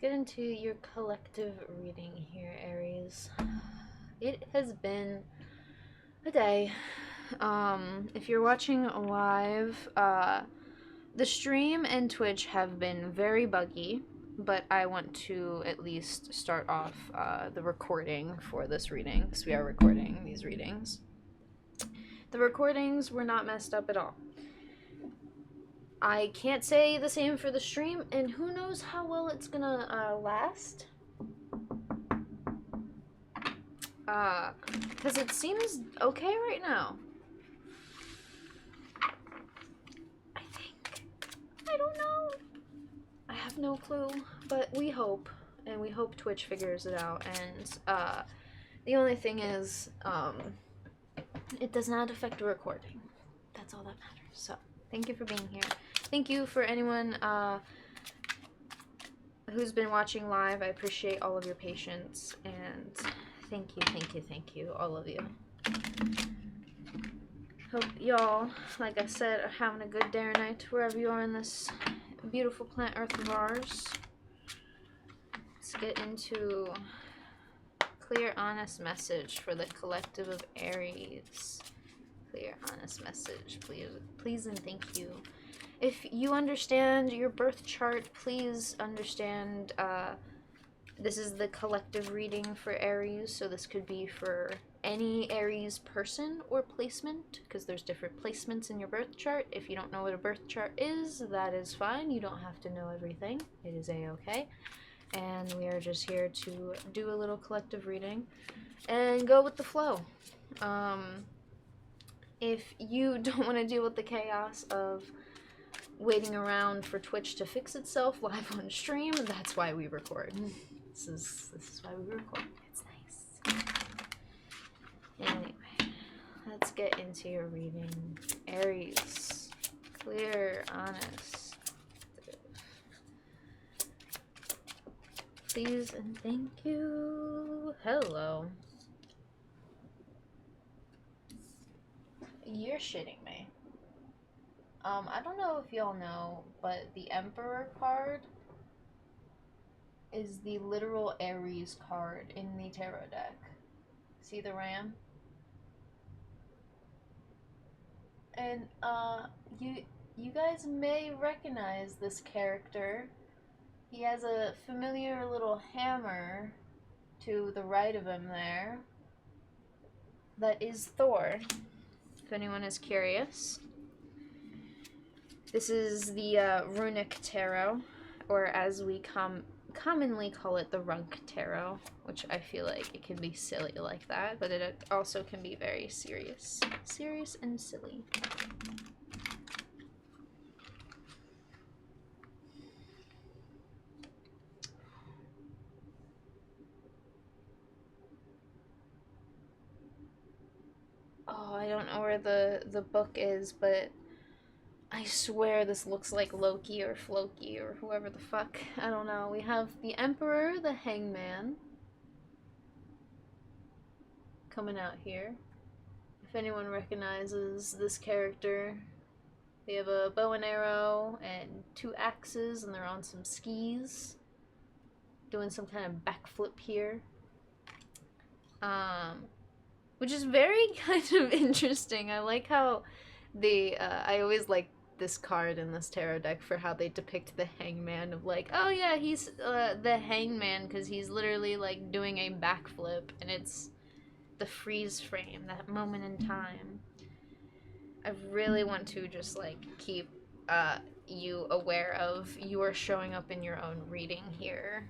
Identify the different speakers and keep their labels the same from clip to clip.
Speaker 1: get into your collective reading here, Aries. It has been a day. If you're watching live, the stream and Twitch have been very buggy, but I want to at least start off the recording for this reading, because we are recording these readings. The recordings were not messed up at all. I can't say the same for the stream, and who knows how well it's gonna last. Because it seems okay right now. I think. I don't know. I have no clue, but we hope, and we hope Twitch figures it out, and, the only thing is, it does not affect the recording. That's all that matters. So, thank you for being here. Thank you for anyone, who's been watching live. I appreciate all of your patience, and thank you, all of you. Hope y'all, like I said, are having a good day or night wherever you are in this beautiful planet Earth of ours. Let's get into clear, honest message for the collective of Aries. Clear, honest message, please and thank you. If you understand your birth chart, please understand, this is the collective reading for Aries, so this could be for any Aries person or placement, because there's different placements in your birth chart. If you don't know what a birth chart is, that is fine. You don't have to know everything. It is a-okay. And we are just here to do a little collective reading and go with the flow. If you don't want to deal with the chaos of waiting around for Twitch to fix itself live on stream, that's why we record. This is why we record. It's nice. Anyway, let's get into your reading. Aries. Clear, honest. Please and thank you. Hello. You're shitting me. I don't know if y'all know, but the Emperor card is the literal Aries card in the tarot deck. See the ram? And, you guys may recognize this character. He has a familiar little hammer to the right of him there. That is Thor, if anyone is curious. This is the Runic Tarot, or as we commonly call it, the Runk Tarot, which I feel like it can be silly like that, but it also can be very serious. Serious and silly. Oh, I don't know where the book is, but I swear this looks like Loki or Floki or whoever the fuck. I don't know. We have the Emperor, the Hangman, coming out here. If anyone recognizes this character, they have a bow and arrow and 2 axes, and they're on some skis, doing some kind of backflip here. Which is very kind of interesting. I like how they, I always like this card in this tarot deck for how they depict the hangman of like, oh yeah, he's the hangman because he's literally like doing a backflip, and it's the freeze frame, that moment in time. I really want to just like keep you aware of you are showing up in your own reading here.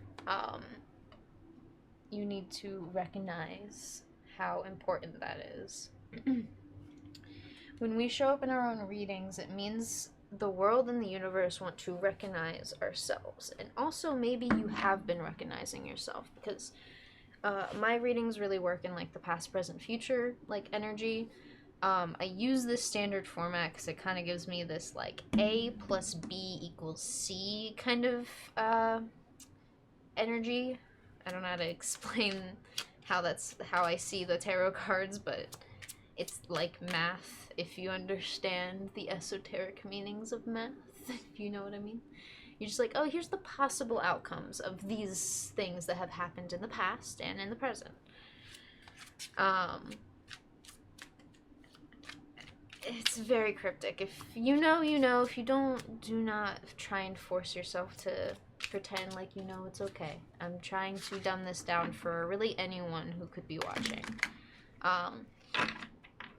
Speaker 1: You need to recognize how important that is. When we show up in our own readings, it means the world and the universe want to recognize ourselves. And also maybe you have been recognizing yourself, because my readings really work in like the past, present, future like energy. I use this standard format because it kind of gives me this like A plus B equals C kind of energy. I don't know how to explain how I see the tarot cards, but it's like math if you understand the esoteric meanings of math, if you know what I mean. You're just like, oh, here's the possible outcomes of these things that have happened in the past and in the present. It's very cryptic. If you know, you know. If you don't, do not try and force yourself to pretend like you know it's okay. I'm trying to dumb this down for really anyone who could be watching.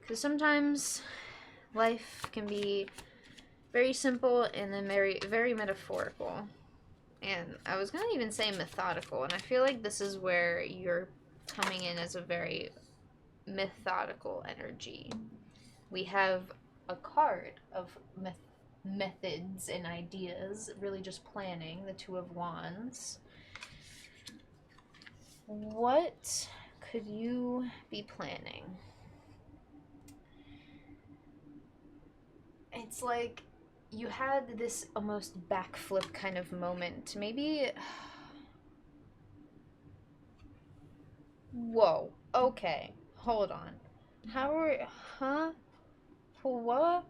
Speaker 1: Because sometimes life can be very simple and then very, very metaphorical. And I was going to even say methodical, and I feel like this is where you're coming in as a very methodical energy. We have a card of methods and ideas, really just planning, the Two of Wands. What could you be planning? It's like you had this almost backflip kind of moment. Maybe. Whoa. Okay. Hold on. How are. Huh? What?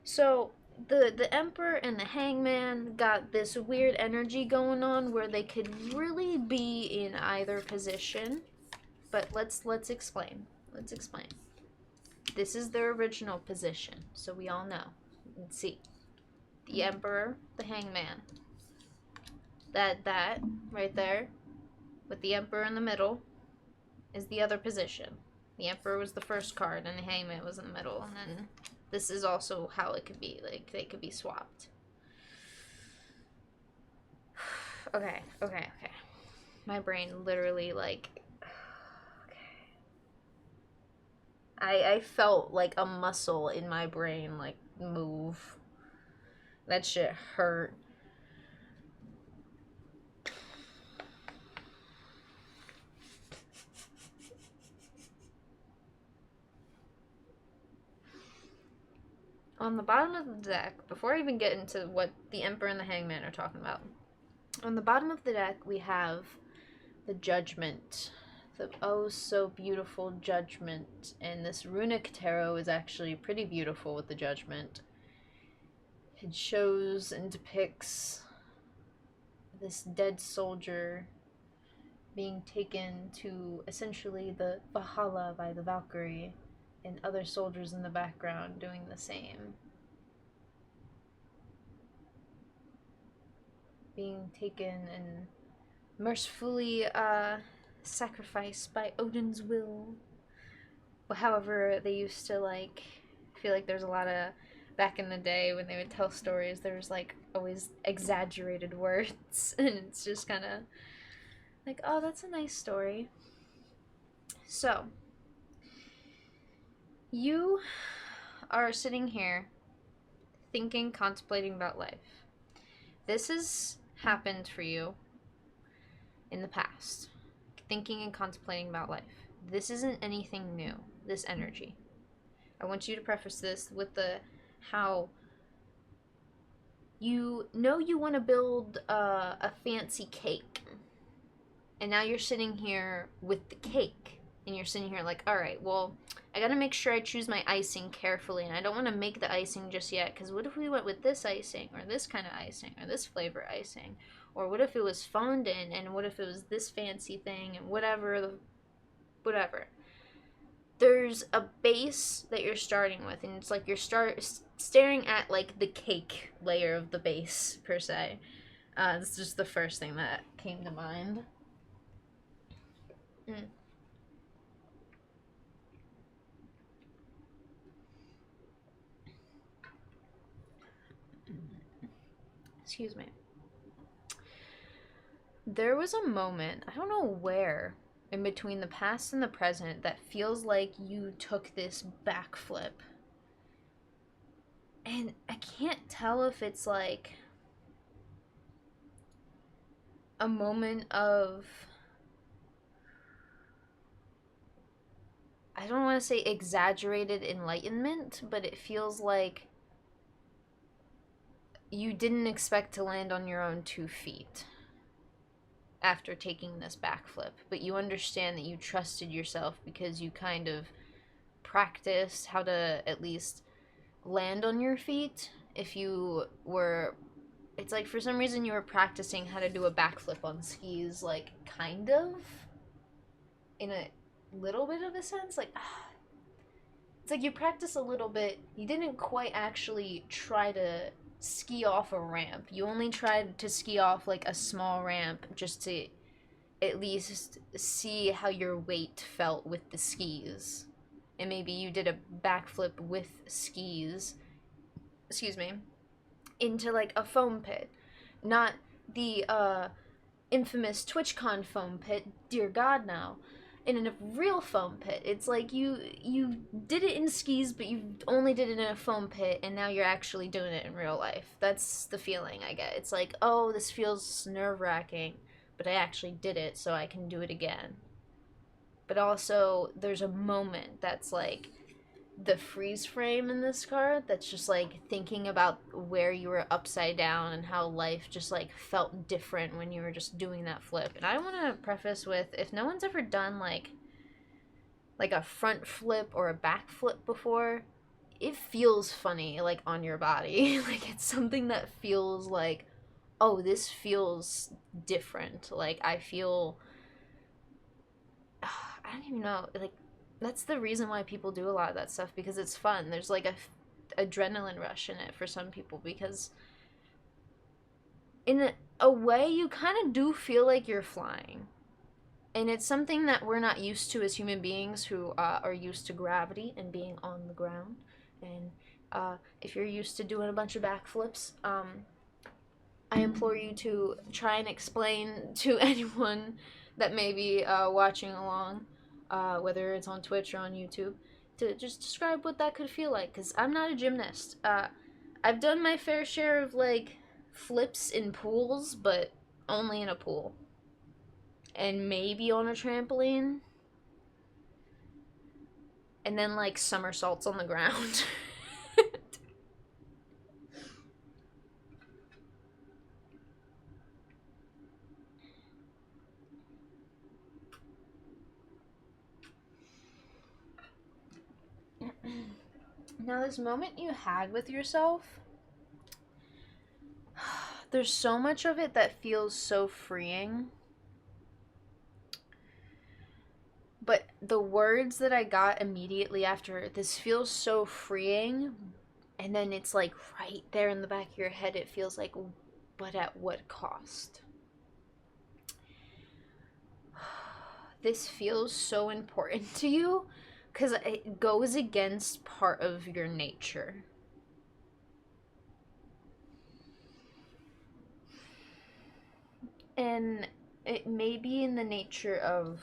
Speaker 1: So. The Emperor and the Hangman got this weird energy going on where they could really be in either position. But let's explain. Let's explain. This is their original position, so we all know. Let's see. The Emperor, the Hangman. That right there, with the Emperor in the middle, is the other position. The Emperor was the first card, and the Hangman was in the middle, and then this is also how it could be. Like, they could be swapped. Okay. My brain literally, like... I felt like a muscle in my brain, like, move. That shit hurt. On the bottom of the deck, before I even get into what the Emperor and the Hangman are talking about, on the bottom of the deck we have the Judgment. The oh so beautiful Judgment. And this runic tarot is actually pretty beautiful with the Judgment. It shows and depicts this dead soldier being taken to essentially the Valhalla by the Valkyrie, and other soldiers in the background doing the same. Being taken and mercifully sacrificed by Odin's will. However, they used to, like, feel like there's a lot of, back in the day when they would tell stories, there was, like, always exaggerated words, and it's just kind of like, oh, that's a nice story. So, you are sitting here thinking, contemplating about life. This has happened for you in the past. Thinking and contemplating about life. This isn't anything new, this energy. I want you to preface this with the how you know you want to build a fancy cake. And now you're sitting here with the cake. And you're sitting here like, all right, well, I gotta make sure I choose my icing carefully, and I don't want to make the icing just yet, because what if we went with this icing, or this kind of icing, or this flavor icing, or what if it was fondant, and what if it was this fancy thing, and whatever. There's a base that you're starting with, and it's like you're staring at, like, the cake layer of the base, per se. It's just the first thing that came to mind. Excuse me. There was a moment, I don't know where, in between the past and the present, that feels like you took this backflip. And I can't tell if it's like a moment of, I don't want to say exaggerated enlightenment, but it feels like you didn't expect to land on your own 2 feet after taking this backflip, but you understand that you trusted yourself because you kind of practiced how to at least land on your feet if you were it's like for some reason you were practicing how to do a backflip on skis, like, kind of, in a little bit of a sense. Like, it's like you practice a little bit, you didn't quite actually try to ski off a ramp. You only tried to ski off, like, a small ramp just to at least see how your weight felt with the skis. And maybe you did a backflip with skis, excuse me, into like a foam pit. Not the infamous TwitchCon foam pit, dear God, now. In a real foam pit. It's like you did it in skis, but you only did it in a foam pit, and now you're actually doing it in real life. That's the feeling I get. It's like, oh, this feels nerve-wracking, but I actually did it, so I can do it again. But also, there's a moment that's like the freeze frame in this card that's just like thinking about where you were upside down and how life just like felt different when you were just doing that flip. And I want to preface with, if no one's ever done like a front flip or a back flip before, it feels funny like on your body. Like it's something that feels like, oh, this feels different. Like I feel I don't even know, like that's the reason why people do a lot of that stuff, because it's fun. There's like a adrenaline rush in it for some people, because in a way you kind of do feel like you're flying. And it's something that we're not used to as human beings who are used to gravity and being on the ground. And if you're used to doing a bunch of backflips, I implore you to try and explain to anyone that may be watching along, whether it's on Twitch or on YouTube, to just describe what that could feel like. Because I'm not a gymnast. I've done my fair share of like flips in pools, but only in a pool. And maybe on a trampoline. And then like somersaults on the ground. Now, this moment you had with yourself, there's so much of it that feels so freeing. But the words that I got immediately after, this feels so freeing, and then it's like right there in the back of your head, it feels like, but at what cost? This feels so important to you because it goes against part of your nature. And it may be in the nature of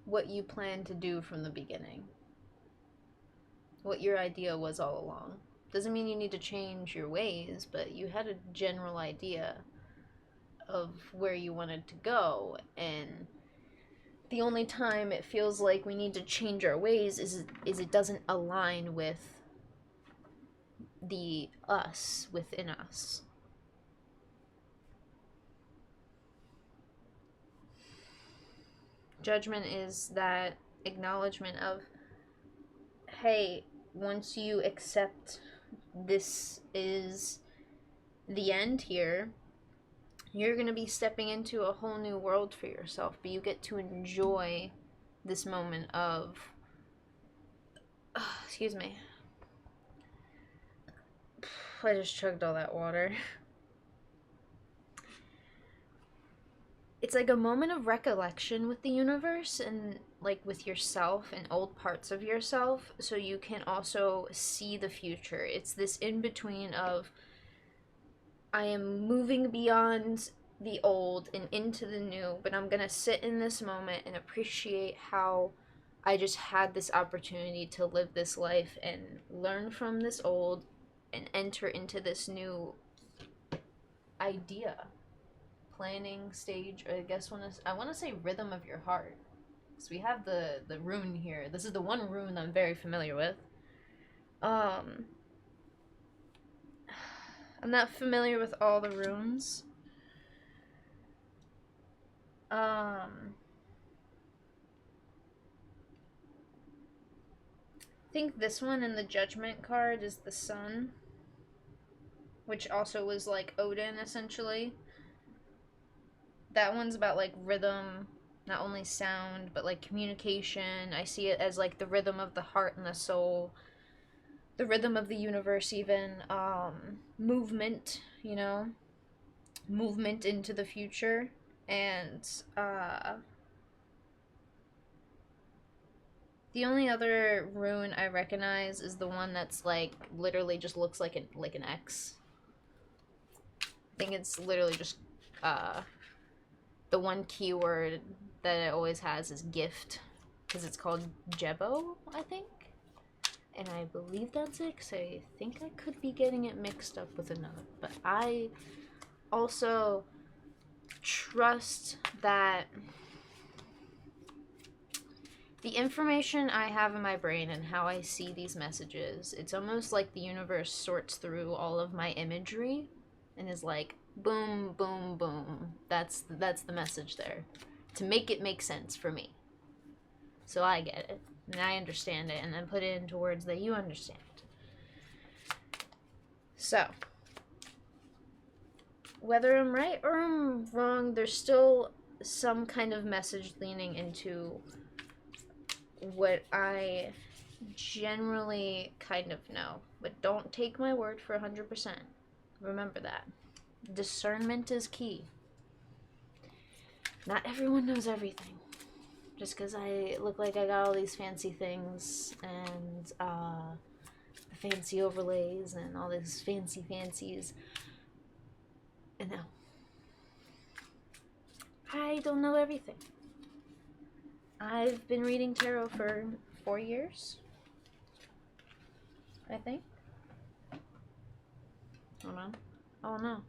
Speaker 1: what you plan to do from the beginning. What your idea was all along. Doesn't mean you need to change your ways, but you had a general idea of where you wanted to go, and the only time it feels like we need to change our ways is it doesn't align with the us within us. Judgment is that acknowledgement of, hey, once you accept this is the end here, you're going to be stepping into a whole new world for yourself, but you get to enjoy this moment of, excuse me, I just chugged all that water. It's like a moment of recollection with the universe and like with yourself and old parts of yourself, so you can also see the future. It's this in between of, I am moving beyond the old and into the new, but I'm gonna sit in this moment and appreciate how I just had this opportunity to live this life and learn from this old and enter into this new idea, planning stage, or I guess I want to say rhythm of your heart. So we have the rune here. This is the one rune I'm very familiar with. I'm not familiar with all the runes. I think this one in the Judgment card is the sun. which also was like Odin essentially. That one's about like rhythm, not only sound, but like communication. I see it as like the rhythm of the heart and the soul, the rhythm of the universe, even movement, you know, movement into the future. And the only other rune I recognize is the one that's like literally just looks like an X. I think it's literally just the one keyword that it always has is gift, because it's called Jebo, I think. And I believe that's it, because I think I could be getting it mixed up with another. But I also trust that the information I have in my brain and how I see these messages, it's almost like the universe sorts through all of my imagery and is like, boom, boom, boom. That's the message there, to make it make sense for me. So I get it, and I understand it, and then put it into words that you understand. So, whether I'm right or I'm wrong, there's still some kind of message leaning into what I generally kind of know. But don't take my word for 100%. Remember that. Discernment is key. Not everyone knows everything. Just because I look like I got all these fancy things and the fancy overlays and all these fancies. And no. I don't know everything. I've been reading tarot for 4 years, I think. Hold on. Oh no.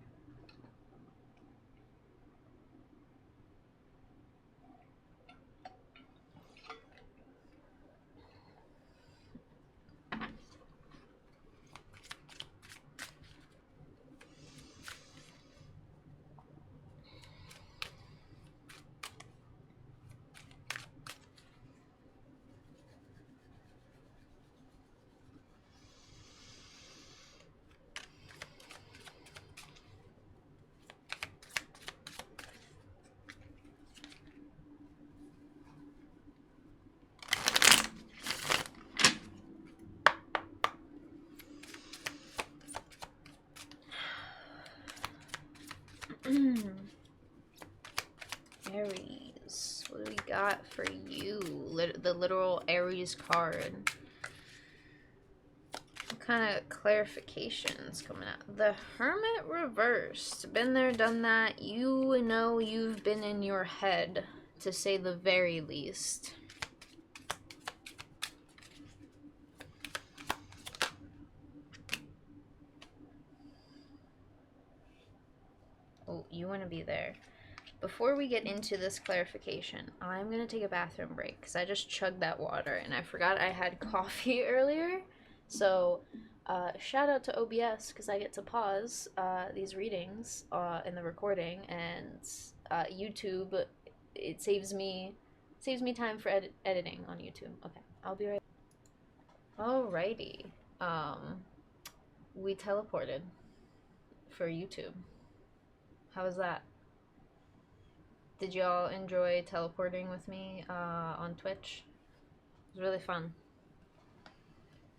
Speaker 1: Aries. What do we got for you? The literal Aries card. What kind of clarifications coming out? The Hermit reversed. Been there, done that. You know you've been in your head, to say the very least. Oh, you want to be there. Before we get into this clarification, I'm going to take a bathroom break because I just chugged that water and I forgot I had coffee earlier. So, shout out to OBS because I get to pause these readings in the recording, and YouTube, it saves me time for editing on YouTube. Okay, I'll be right. Alrighty. We teleported for YouTube. How was that? Did y'all enjoy teleporting with me on Twitch? It was really fun.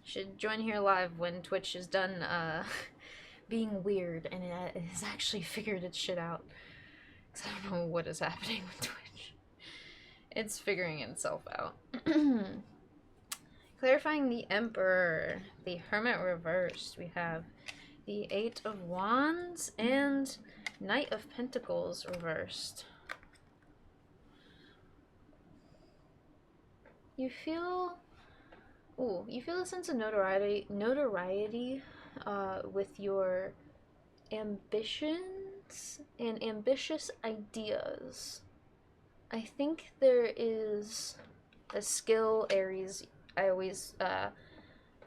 Speaker 1: Should join here live when Twitch is done being weird and it has actually figured its shit out. Because I don't know what is happening with Twitch. It's figuring itself out. Clarifying the Emperor, the Hermit reversed. We have the Eight of Wands and Knight of Pentacles reversed. You feel a sense of notoriety with your ambitions and ambitious ideas. I think there is a skill Aries, I always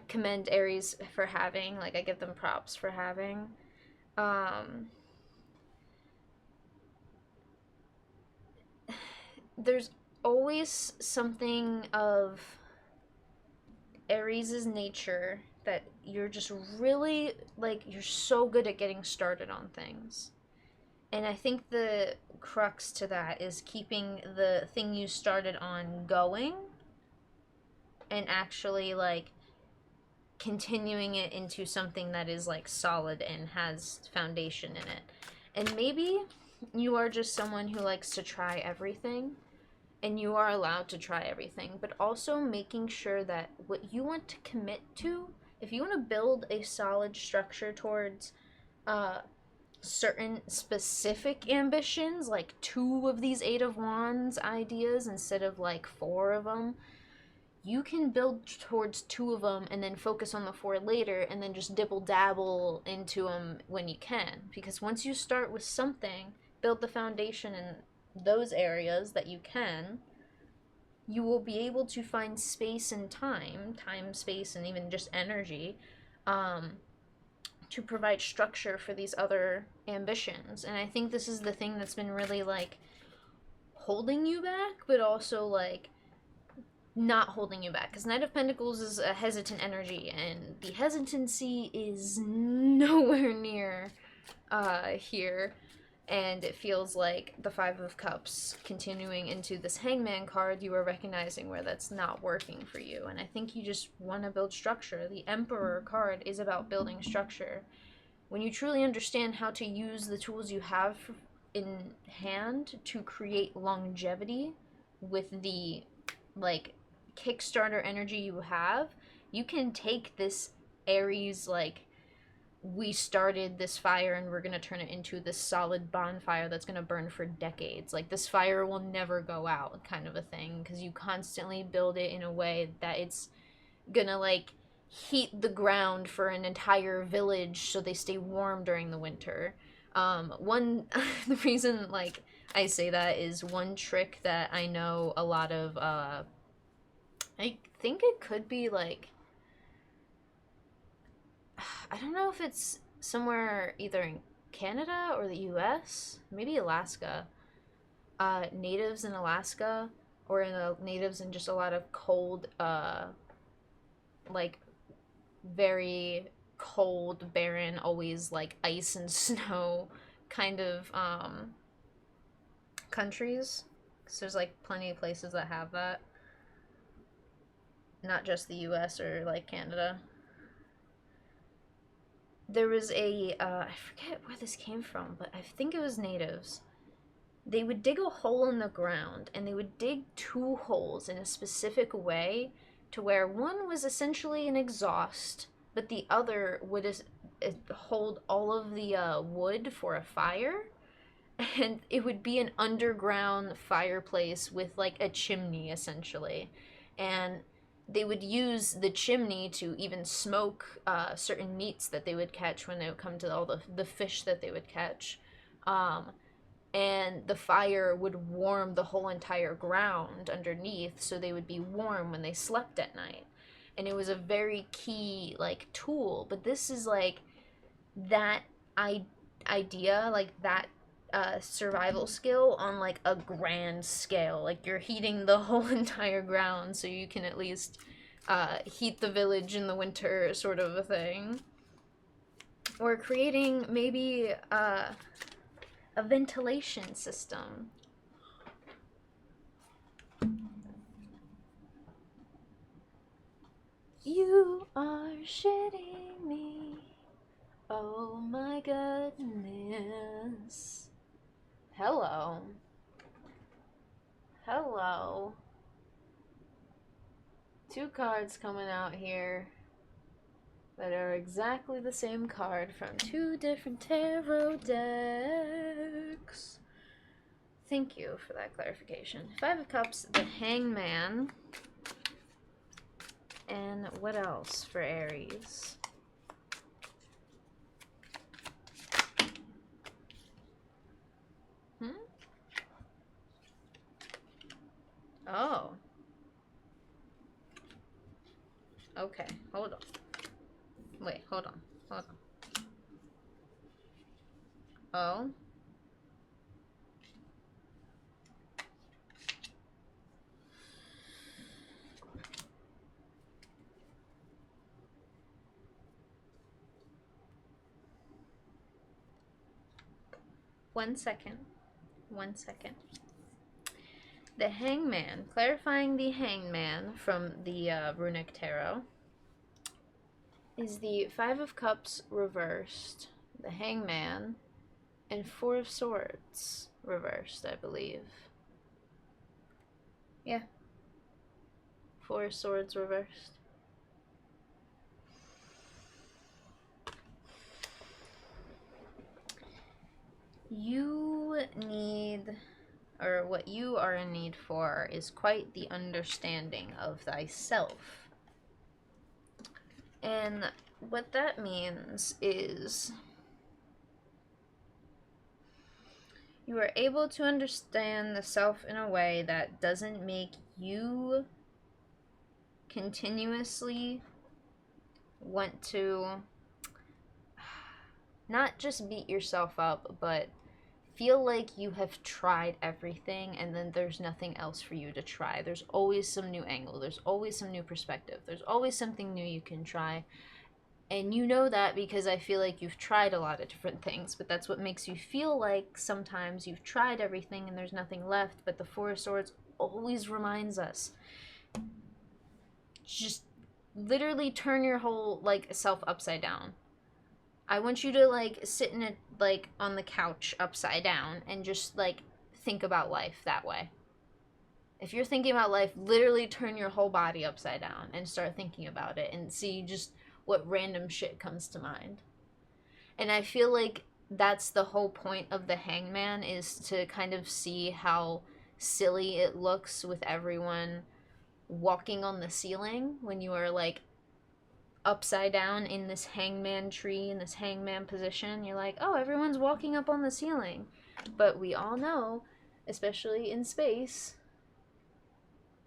Speaker 1: commend Aries for having, like I give them props for having. There's always something of Aries' nature that you're just really, like, you're so good at getting started on things. And I think the crux to that is keeping the thing you started on going and actually, like, continuing it into something that is, like, solid and has foundation in it. And maybe you are just someone who likes to try everything, and you are allowed to try everything, but also making sure that what you want to commit to, if you want to build a solid structure towards certain specific ambitions, like 2 of these 8 of Wands ideas instead of like 4 of them, you can build towards 2 of them and then focus on the 4 later, and then just dibble dabble into them when you can. Because once you start with something, build the foundation in those areas that you can, you will be able to find space and time, space, and even just energy, to provide structure for these other ambitions. And I think this is the thing that's been really, like, holding you back, but also, like, not holding you back. Because Knight of Pentacles is a hesitant energy, and the hesitancy is nowhere near here. And it feels like the 5 of Cups continuing into this Hangman card, you are recognizing where that's not working for you. And I think you just want to build structure. The Emperor card is about building structure. When you truly understand how to use the tools you have in hand to create longevity with the, like, Kickstarter energy you have, you can take this Aries, like, we started this fire and we're going to turn it into this solid bonfire that's going to burn for decades. Like, this fire will never go out, kind of a thing, because you constantly build it in a way that it's going to, like, heat the ground for an entire village so they stay warm during the winter. The reason, like, I say that is one trick that I know a lot of, I think it could be, like, I don't know if it's somewhere either in Canada or the US, maybe Alaska. Natives in Alaska, or natives in just a lot of cold, like, very cold, barren, always like ice and snow kind of countries. Because there's, like, plenty of places that have that. Not just the US or, like, Canada. There was I forget where this came from, but I think it was natives. They would dig a hole in the ground, and they would dig 2 holes in a specific way to where one was essentially an exhaust, but the other would hold all of the wood for a fire. And it would be an underground fireplace with, like, a chimney, essentially. And they would use the chimney to even smoke certain meats that they would catch when they would come to all the fish that they would catch. And the fire would warm the whole entire ground underneath, so they would be warm when they slept at night. And it was a very key, like, tool. But this is, like, that idea, like, that survival skill on, like, a grand scale. Like, you're heating the whole entire ground so you can at least heat the village in the winter, sort of a thing. Or creating maybe a ventilation system. You are shitting me. Oh my goodness. Hello. Hello. 2 cards coming out here that are exactly the same card from 2 different tarot decks. Thank you for that clarification. 5 of Cups, the Hangman. And what else for Aries? Oh. Okay, hold on. Wait, hold on. Oh. 1 second. 1 second. The Hangman, clarifying the Hangman from the Runic Tarot, is the Five of Cups reversed, the Hangman, and Four of Swords reversed, I believe. Yeah. Four of Swords reversed. You need, or what you are in need for, is quite the understanding of thyself. And what that means is you are able to understand the self in a way that doesn't make you continuously want to not just beat yourself up, but feel like you have tried everything and then there's nothing else for you to try. There's always some new angle. There's always some new perspective. There's always something new you can try. And you know that because I feel like you've tried a lot of different things, but that's what makes you feel like sometimes you've tried everything and there's nothing left. But the Four of Swords always reminds us, just literally turn your whole self upside down. I want you to sit in it on the couch upside down and just think about life that way. If you're thinking about life, literally turn your whole body upside down and start thinking about it and see just what random shit comes to mind. And I feel like that's the whole point of the Hangman, is to kind of see how silly it looks with everyone walking on the ceiling when you are upside down in this hangman tree, in this hangman position. You're like, oh, everyone's walking up on the ceiling. But we all know, especially in space,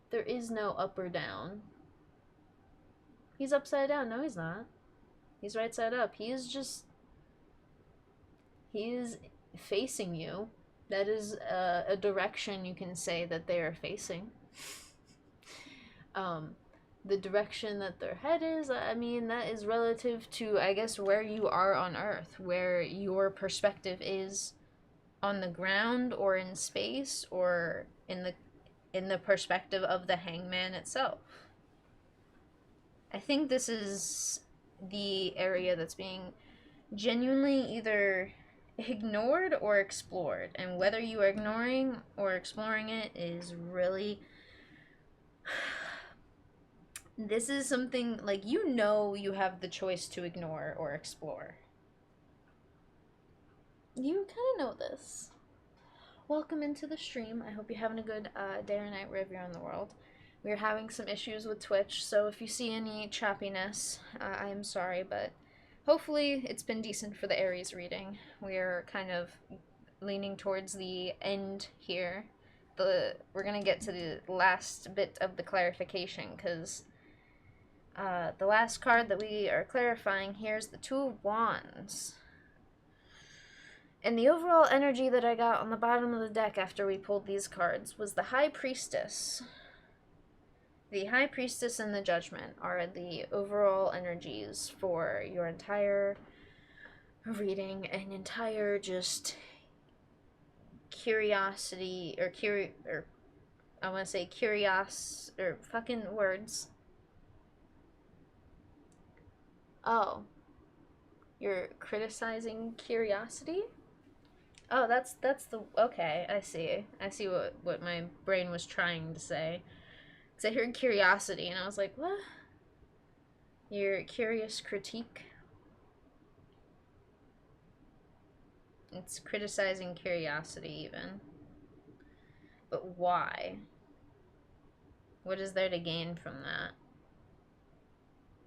Speaker 1: there is no up or down. He's upside down. No, he's not. He's right side up. He is facing you. That is a direction you can say that they are facing. The direction that their head is, I mean, that is relative to, I guess, where you are on Earth, where your perspective is on the ground or in space or in the perspective of the Hangman itself. I think this is the area that's being genuinely either ignored or explored, and whether you are ignoring or exploring it is really this is something you have the choice to ignore or explore. You kind of know this. Welcome into the stream. I hope you're having a good day or night wherever you're in the world. We're having some issues with Twitch, so if you see any choppiness, I am sorry, but hopefully it's been decent for the Aries reading. We are kind of leaning towards the end here. We're going to get to the last bit of the clarification, because the last card that we are clarifying here is the Two of Wands. And the overall energy that I got on the bottom of the deck after we pulled these cards was the High Priestess. The High Priestess and the Judgment are the overall energies for your entire reading, an entire just curiosity, or I want to say curious, or fucking words. Oh. You're criticizing curiosity? Oh, that's the, okay, I see what my brain was trying to say. Because I heard curiosity, and I was like, what? Your curious critique? It's criticizing curiosity, even. But why? What is there to gain from that?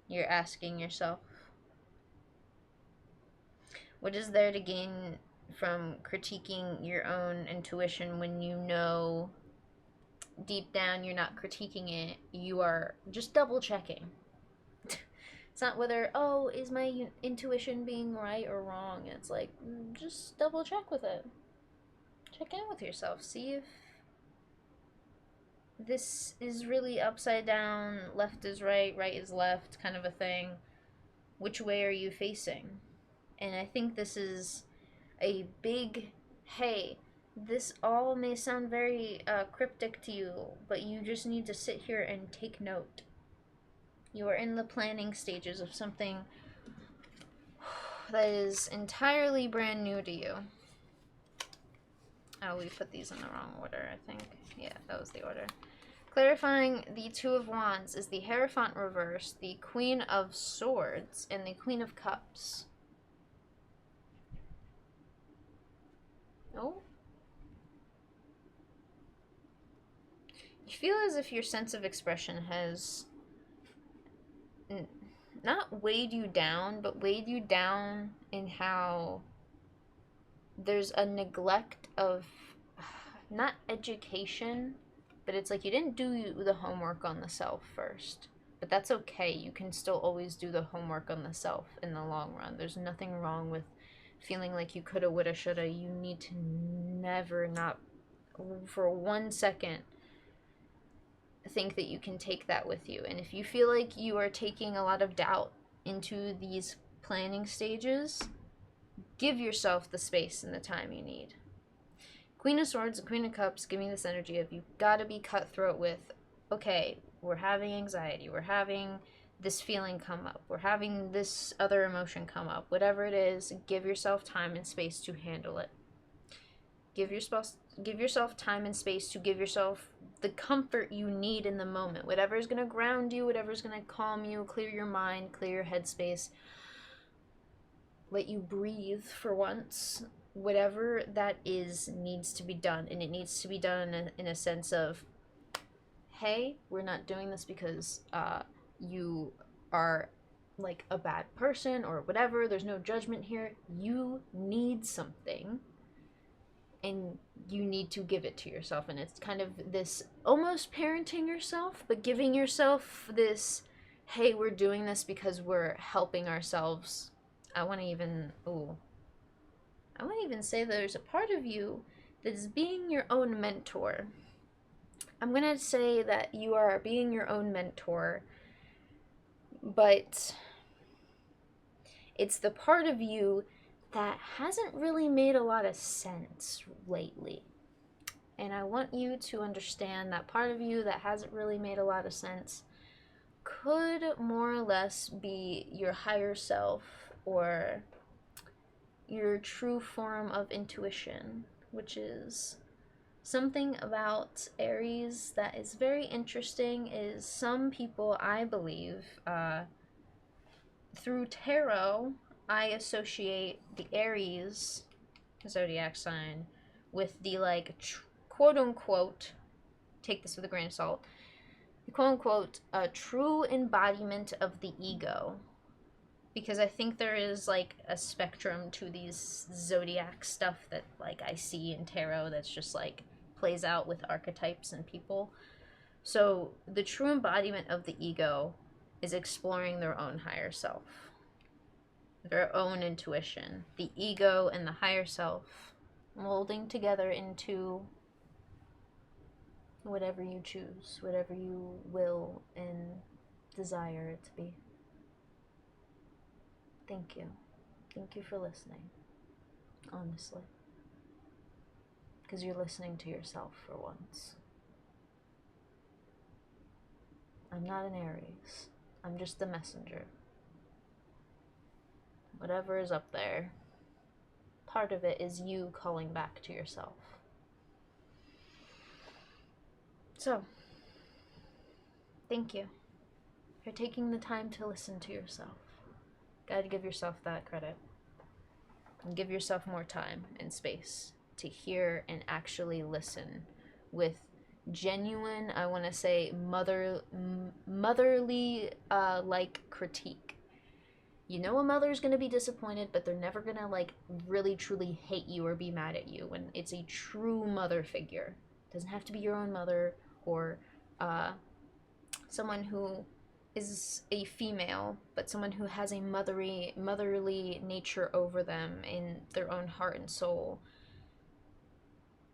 Speaker 1: You're asking yourself. What is there to gain from critiquing your own intuition when you know deep down you're not critiquing it, you are just double checking? It's not whether, oh, is my intuition being right or wrong? It's like, just double check with it. Check in with yourself. See if this is really upside down, left is right is left, kind of a thing. Which way are you facing? And I think this is a big hey, this all may sound very cryptic to you, but you just need to sit here and take note. You are in the planning stages of something that is entirely brand new to you. Oh, we put these in the wrong order, I think. Yeah, that was the order. Clarifying the Two of Wands is the Hierophant reverse, the Queen of Swords, and the Queen of Cups. Oh. You feel as if your sense of expression has not weighed you down, but weighed you down in how there's a neglect of not education, but it's like you didn't do the homework on the self first. But that's okay. You can still always do the homework on the self in the long run. There's nothing wrong with feeling like you coulda, woulda, shoulda. You need to never, not for 1 second, think that you can take that with you. And if you feel like you are taking a lot of doubt into these planning stages, give yourself the space and the time you need. Queen of Swords and Queen of Cups give me this energy of you've got to be cutthroat with, okay, we're having anxiety, we're having this feeling come up, we're having this other emotion come up. Whatever it is, give yourself time and space to handle it. Give yourself time and space to give yourself the comfort you need in the moment. Whatever is going to ground you, whatever is going to calm you, clear your mind, clear your headspace. Let you breathe for once. Whatever that is needs to be done. And it needs to be done in a sense of, hey, we're not doing this because you are like a bad person or whatever. There's no judgment here. You need something. And you need to give it to yourself. And it's kind of this almost parenting yourself, but giving yourself this, hey, we're doing this because we're helping ourselves. I want to even say there's a part of you that is being your own mentor. I'm going to say that you are being your own mentor, but it's the part of you that hasn't really made a lot of sense lately. And I want you to understand that part of you that hasn't really made a lot of sense could more or less be your higher self or your true form of intuition, which is something about Aries that is very interesting. Is some people, I believe, through tarot, I associate the Aries zodiac sign with the like quote unquote, take this with a grain of salt, the quote unquote true embodiment of the ego. Because I think there is like a spectrum to these zodiac stuff that like I see in tarot that's just like plays out with archetypes and people. So the true embodiment of the ego is exploring their own higher self, their own intuition, the ego and the higher self molding together into whatever you choose, whatever you will and desire it to be. Thank you. Thank you for listening, honestly. Because you're listening to yourself for once. I'm not an Aries. I'm just the messenger. Whatever is up there, part of it is you calling back to yourself. So, thank you for taking the time to listen to yourself. Gotta give yourself that credit. And give yourself more time and space to hear and actually listen with genuine, I want to say, motherly like critique. You know a mother's going to be disappointed, but they're never going to like really truly hate you or be mad at you when it's a true mother figure. It doesn't have to be your own mother or someone who is a female, but someone who has a motherly nature over them in their own heart and soul.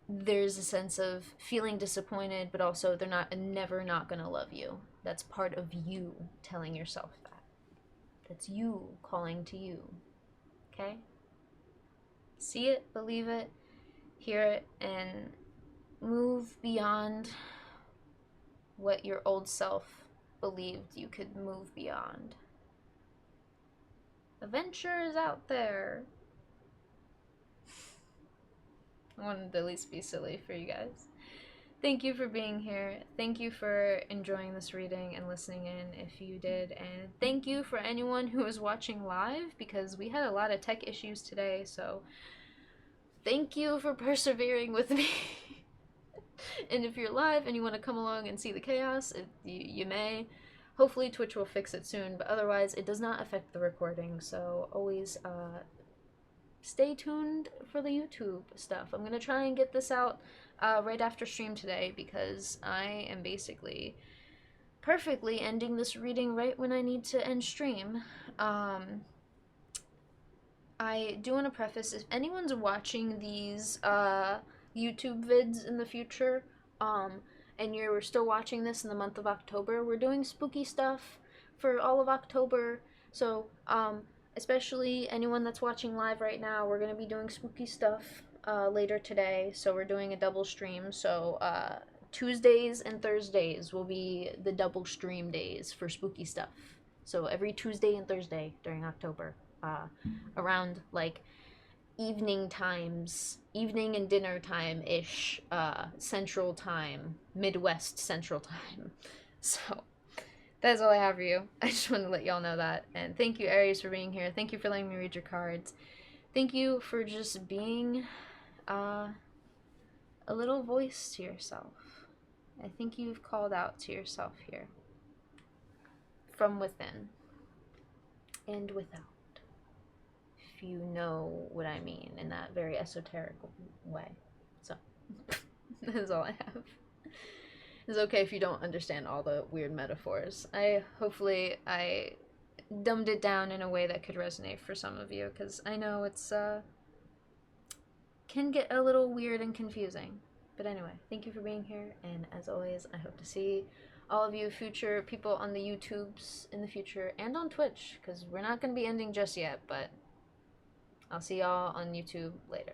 Speaker 1: There's a sense of feeling disappointed, but also they're never not gonna love you. That's part of you telling yourself that. That's you calling to you. Okay? See it, believe it, hear it and move beyond what your old self believed you could move beyond. Adventure is out there. I wanted to at least be silly for you guys. Thank you for being here. Thank you for enjoying this reading and listening in if you did. And thank you for anyone who was watching live, because we had a lot of tech issues today. So thank you for persevering with me. And if you're live and you want to come along and see the chaos, you may. Hopefully Twitch will fix it soon, but otherwise it does not affect the recording. So always stay tuned for the YouTube stuff. I'm going to try and get this out right after stream today, because I am basically perfectly ending this reading right when I need to end stream. I do want to preface, if anyone's watching these YouTube vids in the future, and you're still watching this in the month of October, we're doing spooky stuff for all of October. So, especially anyone that's watching live right now, we're going to be doing spooky stuff later today. So we're doing a double stream. So Tuesdays and Thursdays will be the double stream days for spooky stuff. So every Tuesday and Thursday during October, around like evening times, evening and dinner time ish, Central Time, Midwest Central Time. So that's all I have for you. I just wanted to let y'all know that. And thank you, Aries, for being here. Thank you for letting me read your cards. Thank you for just being a little voice to yourself. I think you've called out to yourself here, from within and without, if you know what I mean, in that very esoteric way. So that's all I have. It's okay if you don't understand all the weird metaphors. Hopefully I dumbed it down in a way that could resonate for some of you, because I know it's can get a little weird and confusing. But anyway, thank you for being here, and as always, I hope to see all of you future people on the YouTubes in the future, and on Twitch, because we're not going to be ending just yet, but I'll see y'all on YouTube later.